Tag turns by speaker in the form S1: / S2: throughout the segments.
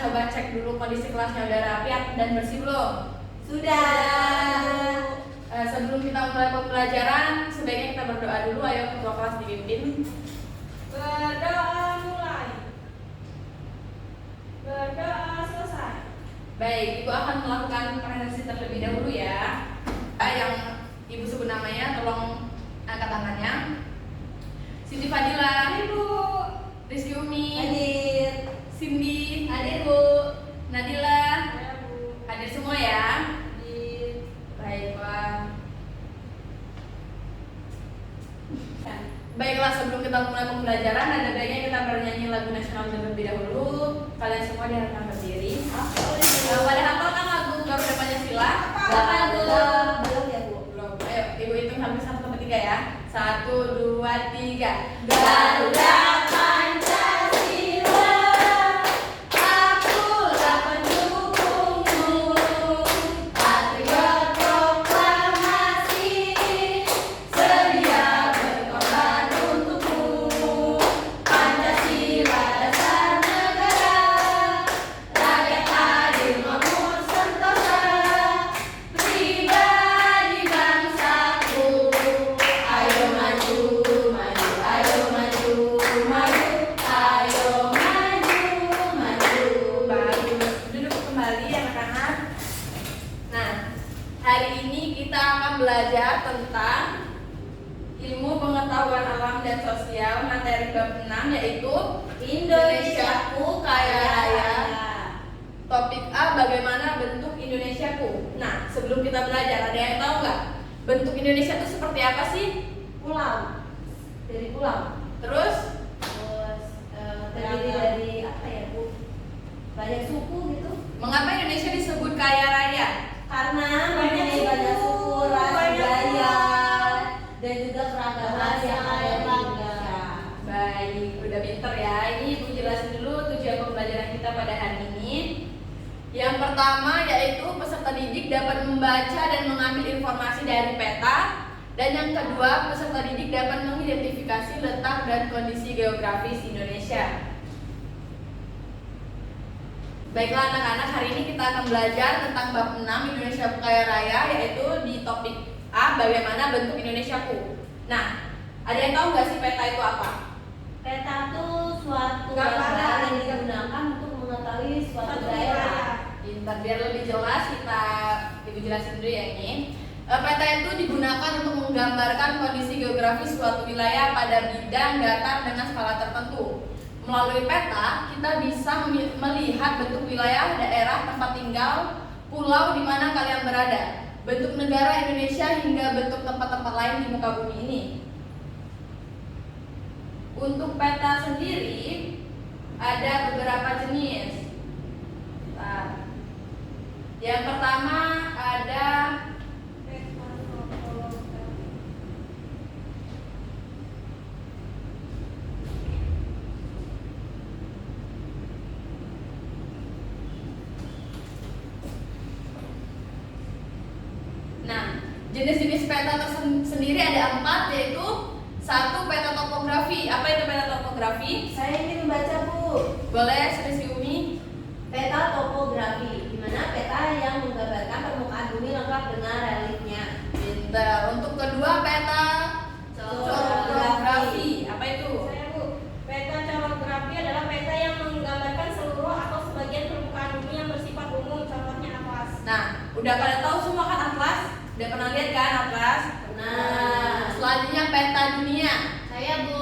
S1: coba cek dulu kondisi kelasnya udah rapi dan bersih belum?
S2: Sudah.
S1: Sebelum kita mulai pembelajaran, sebaiknya kita berdoa dulu. Ayo ketua kelas dipimpin.
S2: Berdoa mulai. Berdoa selesai.
S1: Baik, Ibu akan melakukan presentasi terlebih dahulu ya. Yang Ibu sebut namanya, tolong angkat tangannya. Siti Fadila,
S2: Ibu.
S1: Rizky Umi,
S2: Hadir.
S1: Cindy,
S2: Hadir, Bu.
S1: Nadila,
S2: Saya, Bu.
S1: hadir semua ya.
S2: Hadir.
S1: Baiklah. Baiklah, sebelum kita mulai pembelajaran, ada baiknya kita bernyanyi lagu nasional terlebih dahulu. Kalian semua diharapkan berdiri. Pada hafal kan lagu Garuda Pancasila?
S2: Belum ya, Bu?
S1: Belum. Ayo, Ibu hitung sampai 1 sampai 3 ya. 1, 2, 3.
S2: Garuda Pancasila, akulah pendukungmu. Patriot proklamasi, sedia berkorban untukmu. Pancasila dasar negara, rakyat adil makmur sentosa, pribadi bangsaku. Ayo maju, maju, ayo maju, maju, ayo maju, maju.
S1: Bagus. Duduk kembali anak-anak. Nah, hari ini kita akan belajar tentang ilmu pengetahuan alam dan sosial materi bab 6, yaitu Indonesiaku Kaya Raya. Topik A, bagaimana bentuk Indonesiaku. Nah, sebelum kita belajar, ada yang tahu nggak bentuk Indonesia itu seperti apa sih?
S2: Pulau, dari pulau.
S1: Terus
S2: Terdiri dari apa ya, Bu? Banyak suku gitu.
S1: mengapa Indonesia disebut kaya raya?
S2: Karena
S1: Banyak
S2: mempunyai banyak suku, ras,
S1: banyak
S2: budaya,
S1: pulau.
S2: dan juga keragaman yang ada di Indonesia.
S1: Baik, udah pinter ya. Ini Ibu jelasin dulu tujuan pembelajaran kita pada hari ini. Yang pertama yaitu peserta didik dapat membaca dan mengambil informasi dari peta. Dan yang kedua, peserta didik dapat mengidentifikasi letak dan kondisi geografis Indonesia. Baiklah anak-anak, hari ini kita akan belajar tentang bab 6 Indonesia Kaya Raya, yaitu di topik A, bagaimana bentuk Indonesiaku. Nah, ada yang tahu nggak sih peta itu apa?
S2: Peta itu suatu
S1: Gambaran.
S2: gambar yang digunakan untuk mengetahui suatu daerah.
S1: Pintar, biar lebih jelas Ibu jelasin dulu ya ini. Peta itu digunakan untuk menggambarkan kondisi geografis suatu wilayah pada bidang datar dengan skala tertentu. Melalui peta, kita bisa melihat bentuk wilayah, daerah, tempat tinggal, pulau di mana kalian berada, bentuk negara Indonesia hingga bentuk tempat-tempat lain di muka bumi ini. Untuk peta sendiri ada beberapa jenis. Bentar. Yang pertama ada jenis-jenis peta tersendiri ada 4, yaitu 1 peta topografi. Apa itu peta topografi?
S2: Saya ingin membaca, Bu.
S1: Boleh, Rizky Umi.
S2: Peta topografi, di mana peta yang menggambarkan permukaan bumi lengkap dengan reliefnya.
S1: Pintar. Untuk kedua, peta corografi. Apa itu?
S3: Saya, Bu. Peta corografi adalah peta yang menggambarkan seluruh atau sebagian permukaan bumi yang bersifat umum, contohnya atlas.
S1: Nah, udah pada tahu semua kan atlas? Udah pernah lihat kan atlas?
S2: Nah,
S1: Selanjutnya peta dunia.
S4: Saya, Bu.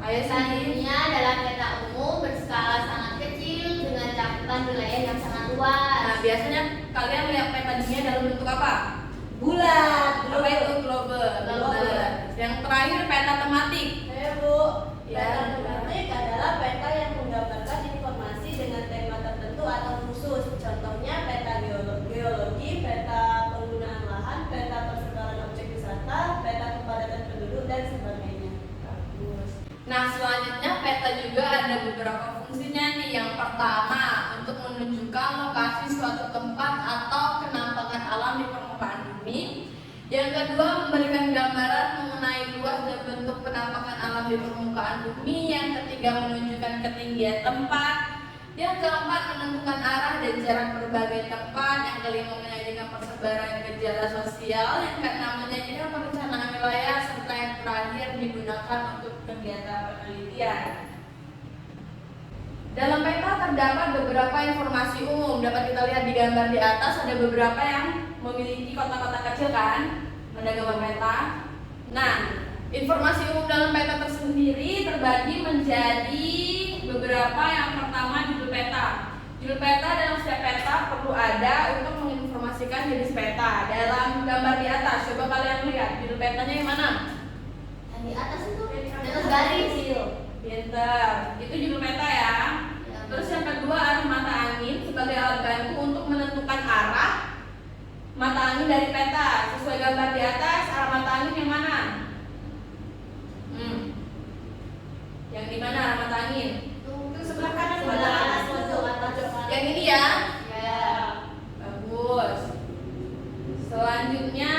S1: Ayo
S4: Peta
S1: Sandi.
S4: dunia adalah peta umum berskala sangat kecil dengan cakupan wilayah yang sangat luas.
S1: Nah, biasanya kalian lihat peta dunia dalam bentuk apa?
S2: bulat.
S1: Apa itu? Global.
S2: Global.
S1: Yang terakhir peta tematik.
S2: Saya, Bu.
S1: Ya.
S2: Peta tematik adalah peta yang menggambarkan informasi dengan tema tertentu atau khusus. Contohnya peta geologi, peta penggunaan lahan, peta persebaran objek wisata, peta kepadatan penduduk, dan sebagainya.
S1: Bagus. Nah, selanjutnya peta juga ada beberapa fungsinya nih. Yang pertama, untuk menunjukkan lokasi suatu tempat atau kenampakan alam di permukaan bumi. Yang kedua, memberikan gambaran mengenai luas dan bentuk penampakan alam di permukaan bumi. Yang ketiga, menunjukkan ketinggian tempat. Yang keempat, menentukan arah dan jarak berbagai tempat. Yang kelima, menyajikan persebaran gejala sosial. Yang keenam, menyajikan perencanaan wilayah. Serta yang terakhir, digunakan untuk kegiatan penelitian. Dalam peta terdapat beberapa informasi umum. Dapat kita lihat di gambar di atas, ada beberapa yang memiliki kotak-kotak kecil kan, pada gambar peta. Nah, informasi umum dalam peta tersendiri terbagi menjadi beberapa. Yang pertama, judul peta. Judul peta dalam setiap peta perlu ada untuk menginformasikan jenis peta. Dalam gambar di atas, coba kalian lihat judul petanya yang mana?
S4: Yang di atas itu, di atas garis.
S1: Pinter, itu judul peta ya. Terus yang kedua, arah mata angin sebagai alat bantu untuk menentukan arah mata angin dari peta. Sesuai gambar di atas, arah mata angin yang mana? Yang di mana arah mata angin?
S3: Itu sebelah kanan,
S2: Sebelah atas,
S1: Yang ini ya?
S3: Ya.
S1: Bagus. Selanjutnya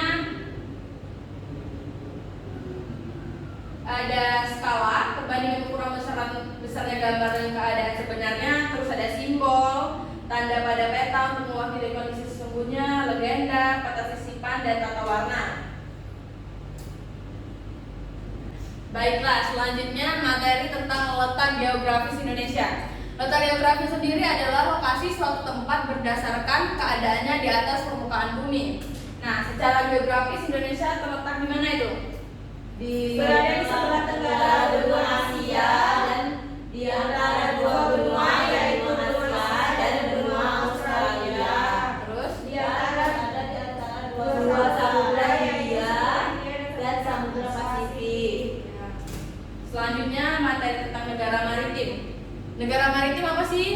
S1: ada skala perbandingan ukuran besarnya gambar dengan keadaan sebenarnya. Terus ada simbol, tanda pada peta untuk mewakili kondisi sesungguhnya, legenda, peta sisipan, dan tata warna. Baiklah, selanjutnya materi tentang letak geografis Indonesia. Letak geografis sendiri adalah lokasi suatu tempat berdasarkan keadaannya di atas permukaan bumi. Nah, secara geografis Indonesia terletak di mana itu?
S2: berada di sebelah tenggara benua Asia dan di antara dua benua, yaitu benua Asia dan benua Australia.
S1: Terus
S2: Di antara dua samudra Hindia dan samudra Pasifik.
S1: selanjutnya materi tentang negara maritim. Negara maritim apa sih?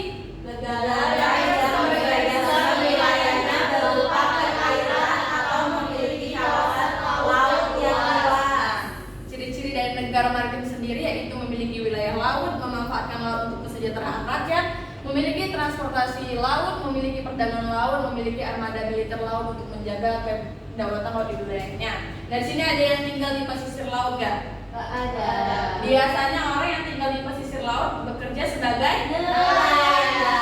S2: Negara yang bergeser wilayahnya berupa perairan atau memiliki kawasan laut yang luas.
S1: Ciri-ciri dari negara maritim sendiri yaitu memiliki wilayah laut, memanfaatkan laut untuk kesejahteraan rakyat, memiliki transportasi laut, memiliki perdagangan laut, memiliki armada militer laut untuk menjaga kedaulatan laut di wilayahnya. Dan di sini ada yang tinggal di pesisir laut nggak?
S4: Nggak ada.
S1: Biasanya orang yang tinggal di pesisir laut bekerja sebagai
S4: Nelayan.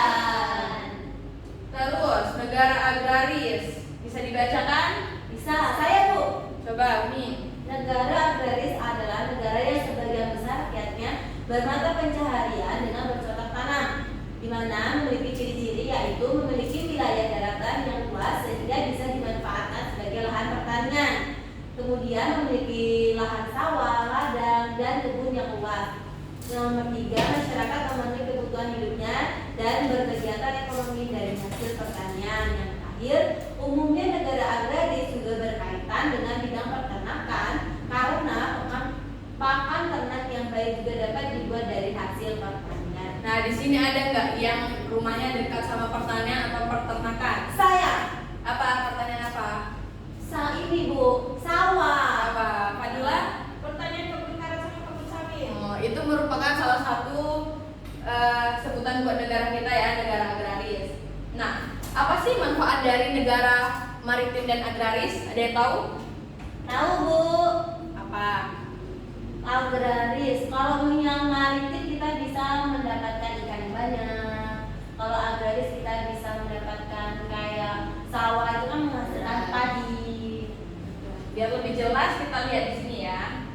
S1: Terus negara agraris bisa dibacakan?
S2: Bisa, saya Bu.
S1: Coba Umi.
S2: Negara agraris adalah negara yang sebagian besar rakyatnya bermata pencaharian dengan bercocok tanam, di mana memiliki ciri-ciri yaitu memiliki wilayah daratan yang luas sehingga bisa dimanfaatkan sebagai lahan pertanian. Kemudian memiliki lahan sawah, ladang, dan kebun yang luas. Nomor 3, masyarakat memenuhi kebutuhan hidupnya dan berkegiatan ekonomi dari hasil pertanian. Yang terakhir, umumnya negara agraris juga berkaitan dengan bidang peternakan karena pakan ternak yang baik juga dapat dibuat dari hasil pertanian.
S1: Nah, di sini ada nggak yang rumahnya dekat sama pertanian atau peternakan?
S2: Saya,
S1: Apa pertanian apa?
S2: ini Bu, sawah.
S1: Apa? Fadila?
S3: Pertanyaan kebun karet sama kebun sawit.
S1: Oh, itu merupakan salah satu sebutan buat negara kita ya, negara agraris. Nah, apa sih manfaat dari negara maritim dan agraris? Ada yang tahu?
S2: Tahu Bu?
S1: Apa?
S2: Agraris, kalau yang maritim kita bisa mendapatkan ikan yang banyak. Kalau agraris kita bisa mendapatkan kayak sawah itu kan menghasilkan padi.
S1: Biar lebih jelas kita lihat di sini ya.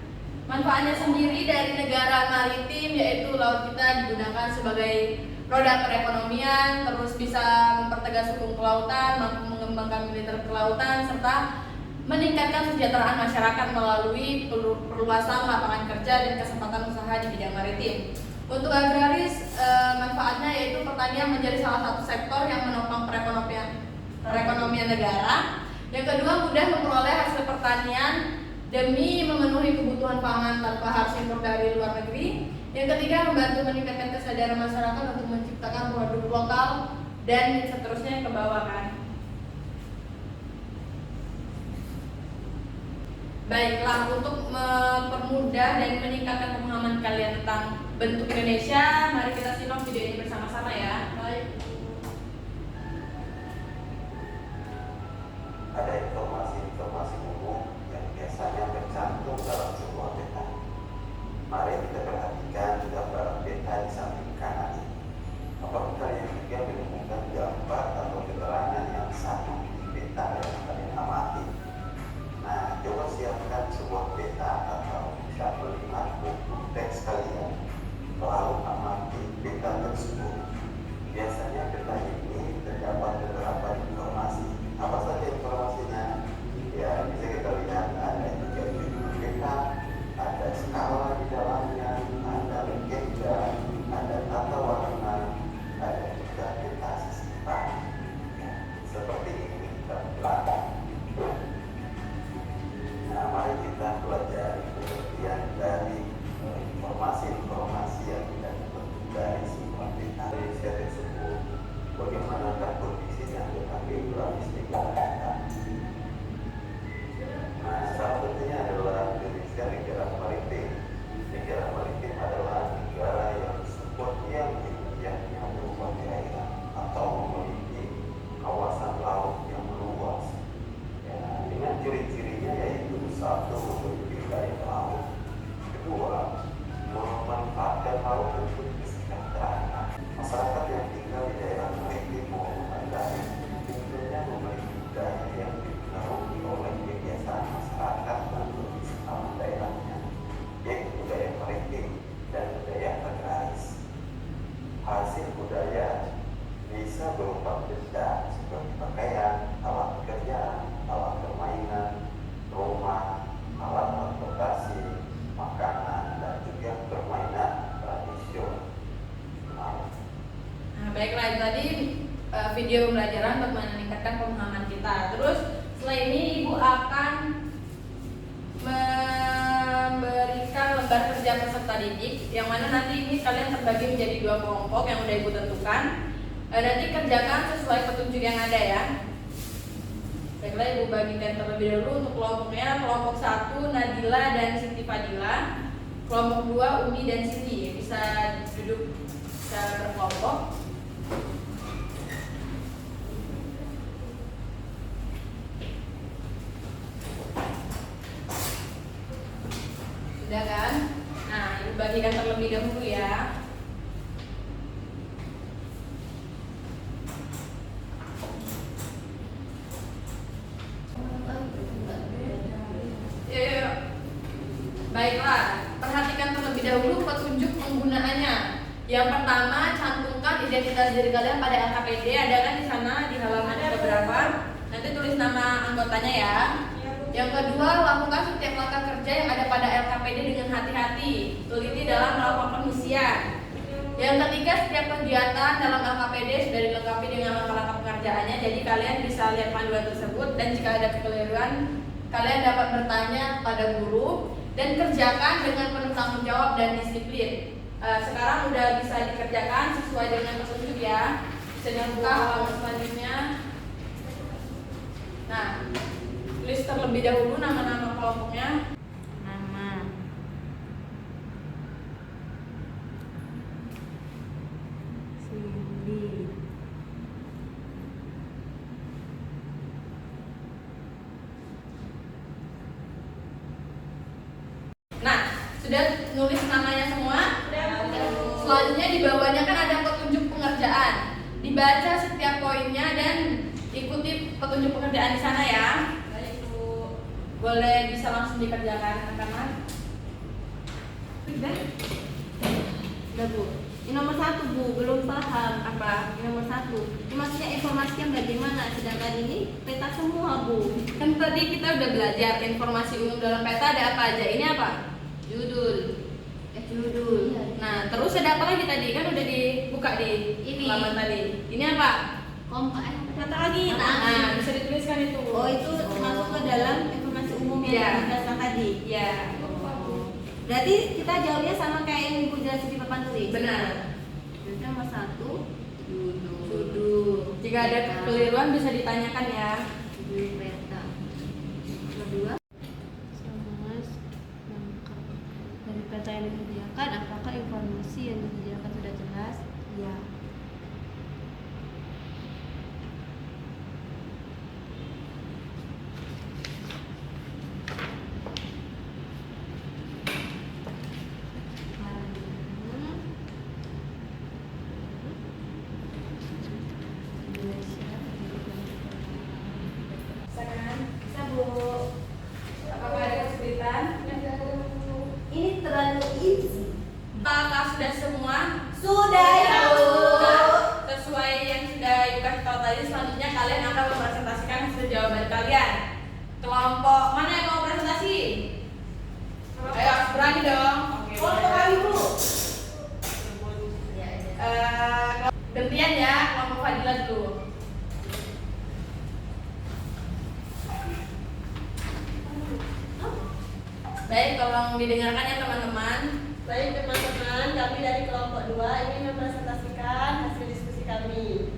S1: Manfaatnya sendiri dari negara maritim yaitu laut kita digunakan sebagai roda perekonomian, terus bisa mempertegas hukum kelautan, mampu mengembangkan militer kelautan, serta meningkatkan kesejahteraan masyarakat melalui perluasan lapangan kerja dan kesempatan usaha di bidang maritim. Untuk agraris, manfaatnya yaitu pertanian menjadi salah satu sektor yang menopang perekonomian negara. Yang kedua, mudah memperoleh hasil pertanian demi memenuhi kebutuhan pangan tanpa harus impor dari luar negeri. Yang ketiga, membantu meningkatkan kesadaran masyarakat untuk menciptakan produk lokal dan seterusnya ke bawah kan. Baiklah, untuk mempermudah dan meningkatkan pemahaman kalian tentang bentuk Indonesia, mari kita simak video ini bersama-sama ya. Baik.
S5: Ada informasi-informasi umum yang biasanya tercantum dalam sebuah peta. Mari kita perhatikan gambar peta di samping kanan. Apakah kalian
S1: video pembelajaran untuk meningkatkan pemahaman kita. Terus setelah ini Ibu akan memberikan lembar kerja peserta didik, yang mana nanti ini kalian terbagi menjadi 2 kelompok yang udah Ibu tentukan. Nanti kerjakan sesuai petunjuk yang ada ya. Baiklah, Ibu bagikan terlebih dahulu untuk kelompoknya. Kelompok 1 Nadila dan Siti Fadila, kelompok 2 Umi dan Siti. Bisa duduk secara berkelompok. Sudah kan? Nah, Ibu bagikan terlebih dahulu ya. Baiklah, perhatikan terlebih dahulu petunjuk penggunaannya. Yang pertama, cantumkan identitas diri kalian pada LKPD. Ada kan di sana di halaman beberapa. Nanti tulis nama anggotanya ya. Yang kedua, lakukan setiap langkah kerja yang ada pada LKPD dengan hati-hati. Teliti dalam melakukan pengisian. Yang ketiga, setiap kegiatan dalam LKPD sudah dilengkapi dengan langkah-langkah pengerjaannya. Jadi kalian bisa lihat panduan tersebut, dan jika ada kekeliruan, kalian dapat bertanya pada guru. Dan kerjakan dengan penuh tanggung jawab dan disiplin. Sekarang udah bisa dikerjakan sesuai dengan petunjuk ya. Bisa dibuka halaman selanjutnya. Nah, tulis terlebih dahulu nama-nama kelompoknya.
S4: Nama. Cindy.
S1: Nah, sudah nulis namanya semua? Selanjutnya di bawahnya kan ada petunjuk pengerjaan. Dibaca setiap poinnya dan ikuti petunjuk pengerjaan di sana ya.
S2: Baik Bu.
S1: Boleh bisa langsung dikerjakan teman-teman.
S3: Udah Bu. Ini nomor 1 Bu, belum paham.
S1: Apa?
S3: Ini nomor 1. Ini maksudnya informasinya bagaimana? Sedangkan ini peta semua Bu.
S1: Kan tadi kita udah belajar informasi umum dalam peta ada apa aja. Ini apa? Judul.
S3: Judul.
S1: Nah, terus ada apa lagi tadi? Kan udah dibuka di
S4: Ini.
S1: halaman tadi. Ini apa?
S3: Kata lagi.
S1: Nah, bisa dituliskan itu.
S3: Oh, itu masuk ke dalam informasi umum
S1: Iya.
S3: yang dijelaskan tadi.
S1: Ya.
S3: Berarti kita jawabnya sama kayak yang Ibu jelasin di papan tulis.
S1: Benar.
S3: Berarti nomor 1
S1: Judul. Jika ada kekeliruan bisa ditanyakan ya.
S3: judul peta. Nomor 2 Semas lengkap. Dari peta yang disediakan, apakah informasi yang disediakan sudah jelas? Iya.
S1: Bisa kan?
S3: Bisa Bu.
S1: Apakah ada kesulitan?
S2: Ini terlalu easy.
S1: Apakah sudah semua?
S2: Sudah ya Bu.
S1: Nah, sesuai yang sudah Ibu kasih tahu tadi, selanjutnya kalian akan mempresentasikan hasil jawaban kalian. Kelompok mana yang mau presentasi? Ayo, berani dong. Oke.
S2: Kelompok kami Bu.
S1: Gantian ya, kelompok Fadila dulu. Baik, tolong didengarkan ya teman-teman.
S2: Baik teman-teman, kami dari kelompok 2 ingin mempresentasikan hasil diskusi kami.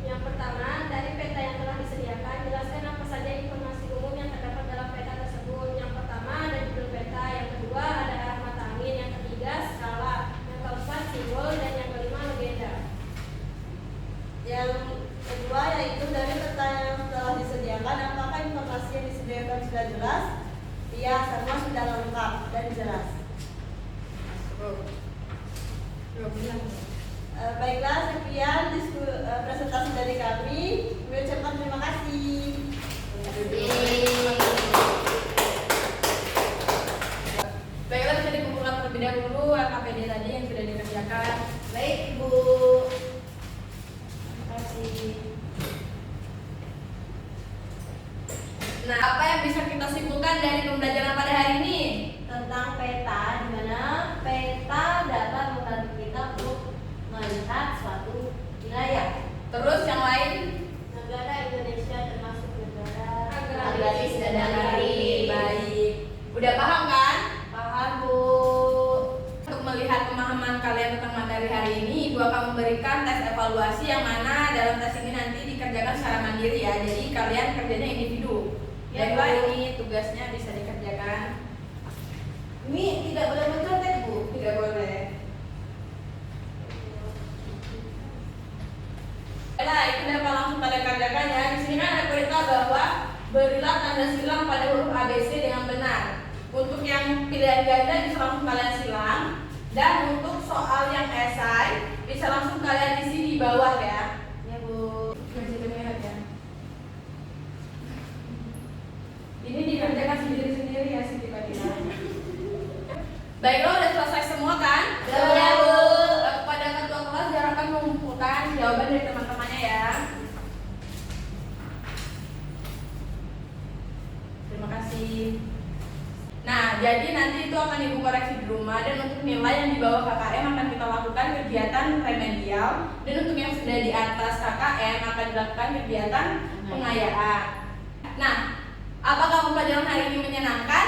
S3: Yang pertama, dari peta yang telah disediakan, jelaskan apa saja informasi umum yang terdapat dalam peta tersebut. Yang pertama ada judul peta, yang kedua ada arah mata angin, yang ketiga skala, yang keempat simbol, dan yang kelima legenda.
S2: Yang kedua yaitu dari peta yang telah disediakan, apakah informasi yang disediakan sudah jelas? Iya, semua sudah lengkap dan jelas. Baiklah, sekian presentasi dari kami. Kami ucapkan terima kasih.
S1: Baiklah, bisa dikumpulkan terlebih dahulu LKPD tadi yang sudah dikerjakan.
S2: Baik, Bu.
S1: Terima kasih. Nah, apa yang bisa kita simpulkan dari pembelajaran pada hari ini?
S2: Tentang peta, di mana peta dapat membantu kita untuk melihat suatu wilayah.
S1: Terus yang lain?
S2: Negara Indonesia termasuk negara
S4: Agraris dan agraris.
S1: Baik. Udah paham kan?
S2: Paham, Bu.
S1: Untuk melihat pemahaman kalian tentang materi hari ini, Ibu akan memberikan tes evaluasi yang mana dalam tes ini nanti dikerjakan secara mandiri ya. Jadi kalian kerjanya individu.
S2: Ya,
S1: Baiklah,
S2: Bu.
S1: ini tugasnya bisa dikerjakan.
S2: Ini tidak boleh mencontek, Bu.
S1: Tidak boleh. Baiklah, itu dapat langsung pada kerjakan ya. Di sini kan ada perintah bahwa berilah tanda silang pada huruf ABC dengan benar. Untuk yang pilihan ganda bisa langsung kalian silang, dan untuk soal yang esai bisa langsung kalian isi di bawah ya.
S2: Ya, Bu.
S1: Masih terlihat ya. Ini dikerjakan sendiri-sendiri ya Siti Fadila. Baiklah, udah selesai semua kan?
S4: Sudah, Bu.
S1: Kepada ketua kelas diharapkan mengumpulkan jawaban dari teman-temannya ya. Terima kasih. Nah, jadi nanti itu akan Ibu koreksi di rumah, dan untuk nilai yang di bawah KKM akan kita lakukan kegiatan remedial, dan untuk yang sudah di atas KKM akan dilakukan kegiatan pengayaan. Nah, apakah pembelajaran hari ini menyenangkan?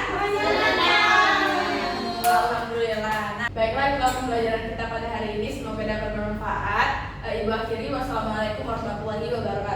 S1: Alhamdulillah. Nah, baiklah, itulah pembelajaran kita pada hari ini. Semoga dapat bermanfaat. Ibu akhiri, wassalamualaikum warahmatullahi wabarakatuh.